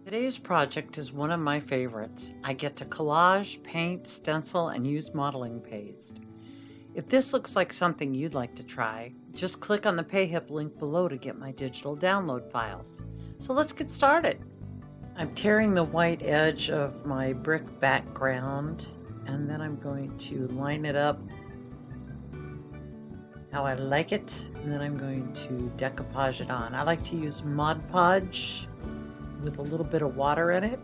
Today's project is one of my favorites. I get to collage, paint, stencil, and use modeling paste. If this looks like something you'd like to try, just click on the PayHip link below to get my digital download files. So let's get started. I'm tearing the white edge of my brick background, and then I'm going to line it up how I like it, and then I'm going to decoupage it on. I like to use Mod Podge with a little bit of water in it,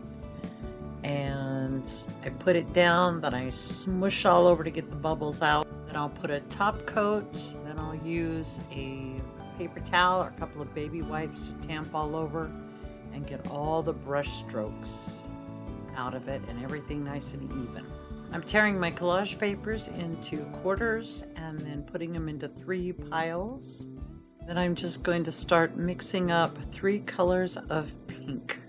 and I put it down, then I smush all over to get the bubbles out. Then I'll put a top coat, then I'll use a paper towel or a couple of baby wipes to tamp all over and get all the brush strokes out of it and everything nice and even. I'm tearing my collage papers into quarters and then putting them into 3 piles. Then I'm just going to start mixing up 3 colors of pink.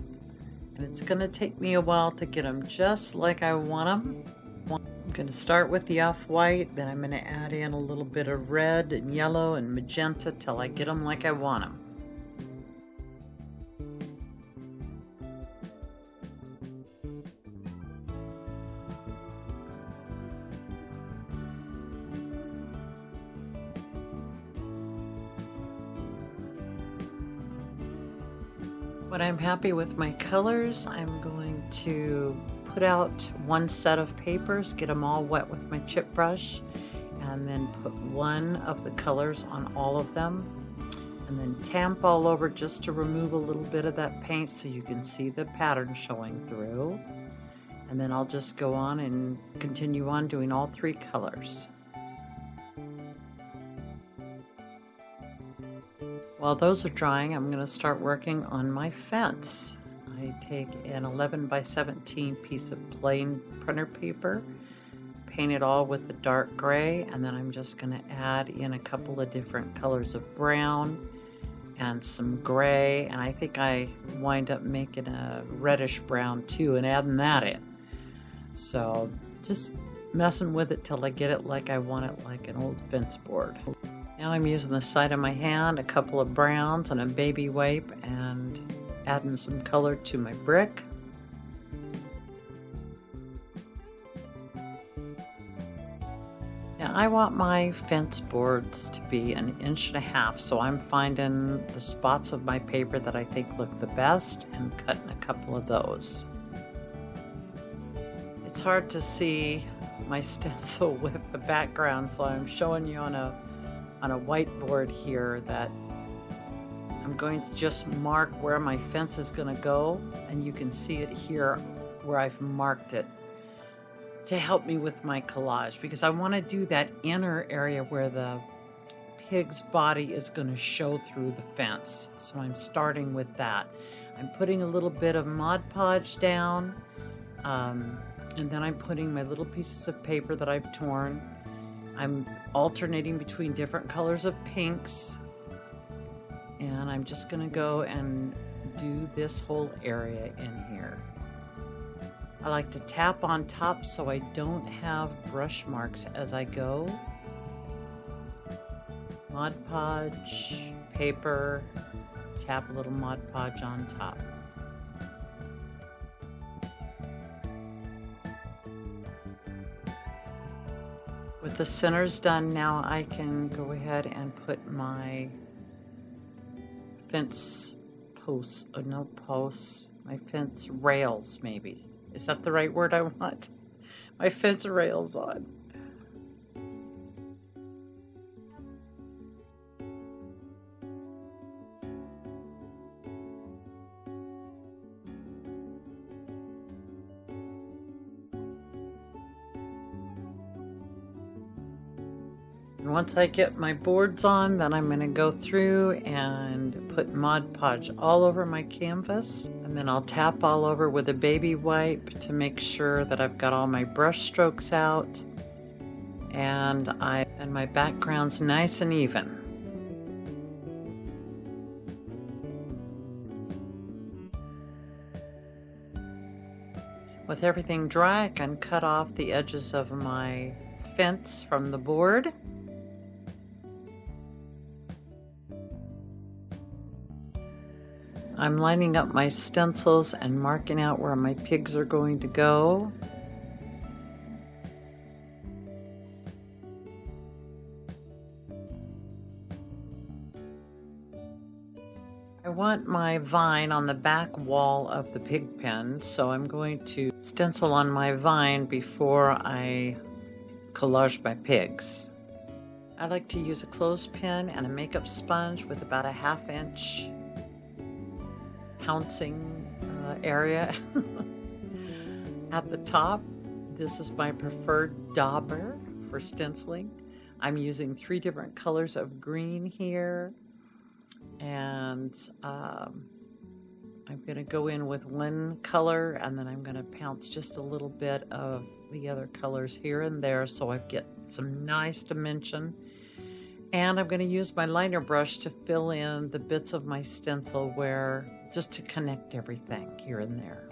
And it's going to take me a while to get them just like I want them. I'm going to start with the off-white, then I'm going to add in a little bit of red and yellow and magenta till I get them like I want them. When I'm happy with my colors, I'm going to put out 1 set of papers, get them all wet with my chip brush, and then put 1 of the colors on all of them, and then tamp all over just to remove a little bit of that paint so you can see the pattern showing through. And then I'll just go on and continue on doing all 3 colors. While those are drying, I'm going to start working on my fence. I take an 11 by 17 piece of plain printer paper, paint it all with the dark gray, and then I'm just going to add in a couple of different colors of brown and some gray, and I think I wind up making a reddish brown too and adding that in. So just messing with it till I get it like I want it, like an old fence board. Now I'm using the side of my hand, a couple of browns and a baby wipe, and adding some color to my brick. Now I want my fence boards to be 1.5 inches, so I'm finding the spots of my paper that I think look the best and cutting a couple of those. It's hard to see my stencil with the background, so I'm showing you on a whiteboard here that I'm going to just mark where my fence is going to go, and you can see it here where I've marked it to help me with my collage, because I want to do that inner area where the pig's body is going to show through the fence. So I'm starting with that. I'm putting a little bit of Mod Podge down, and then I'm putting my little pieces of paper that I've torn. I'm alternating between different colors of pinks, and I'm just going to go and do this whole area in here. I like to tap on top so I don't have brush marks as I go. Mod Podge, paper, tap a little Mod Podge on top. With the centers done, now I can go ahead and put my fence posts, my fence rails maybe. Is that the right word I want? My fence rails on. And once I get my boards on, then I'm going to go through and put Mod Podge all over my canvas. And then I'll tap all over with a baby wipe to make sure that I've got all my brush strokes out. And my background's nice and even. With everything dry, I can cut off the edges of my fence from the board. I'm lining up my stencils and marking out where my pigs are going to go. I want my vine on the back wall of the pig pen, so I'm going to stencil on my vine before I collage my pigs. I like to use a clothespin and a makeup sponge with about a 1/2 inch pouncing area at the top. This is my preferred dauber for stenciling. I'm using 3 different colors of green here, and I'm going to go in with one color, and then I'm going to pounce just a little bit of the other colors here and there so I get some nice dimension. And I'm going to use my liner brush to fill in the bits of my stencil just to connect everything here and there.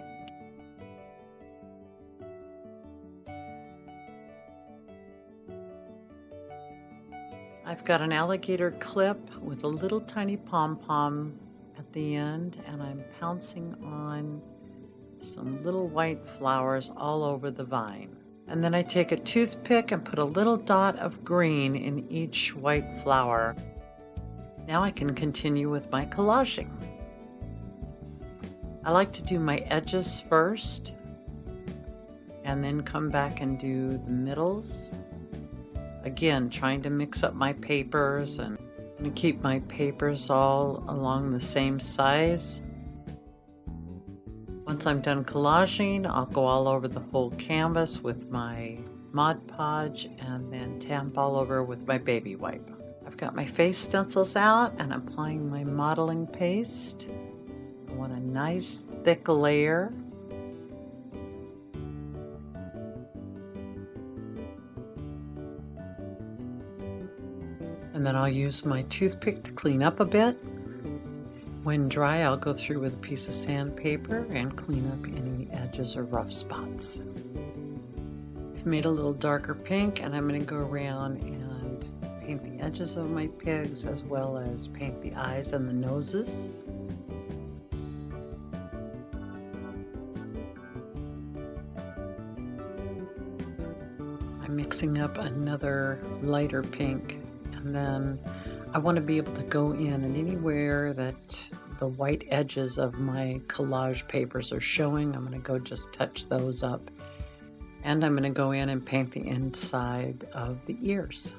I've got an alligator clip with a little tiny pom-pom at the end, and I'm pouncing on some little white flowers all over the vine. And then I take a toothpick and put a little dot of green in each white flower. Now I can continue with my collaging. I like to do my edges first, and then come back and do the middles. Again, trying to mix up my papers, and I'm going to keep my papers all along the same size. Once I'm done collaging, I'll go all over the whole canvas with my Mod Podge and then tamp all over with my baby wipe. I've got my face stencils out and I'm applying my modeling paste. I want a nice thick layer. And then I'll use my toothpick to clean up a bit. When dry, I'll go through with a piece of sandpaper and clean up any edges or rough spots. I've made a little darker pink, and I'm going to go around and paint the edges of my pigs as well as paint the eyes and the noses. I'm mixing up another lighter pink, and then I want to be able to go in and anywhere that the white edges of my collage papers are showing, I'm going to go just touch those up. And I'm going to go in and paint the inside of the ears.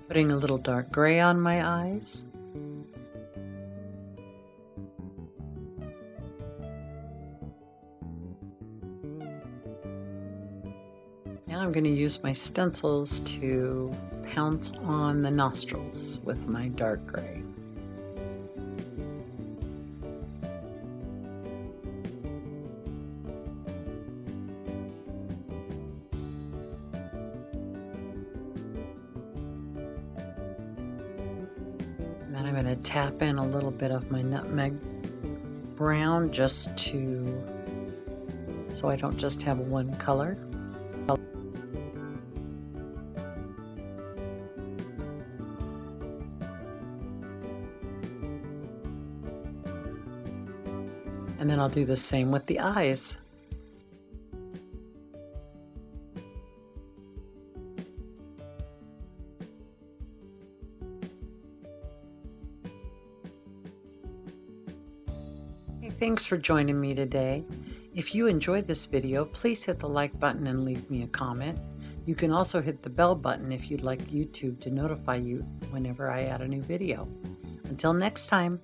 Putting a little dark gray on my eyes. Now I'm going to use my stencils to pounce on the nostrils with my dark gray. Then I'm going to tap in a little bit of my nutmeg brown just so I don't just have one color. And then I'll do the same with the eyes. Thanks for joining me today. If you enjoyed this video, please hit the like button and leave me a comment. You can also hit the bell button if you'd like YouTube to notify you whenever I add a new video. Until next time.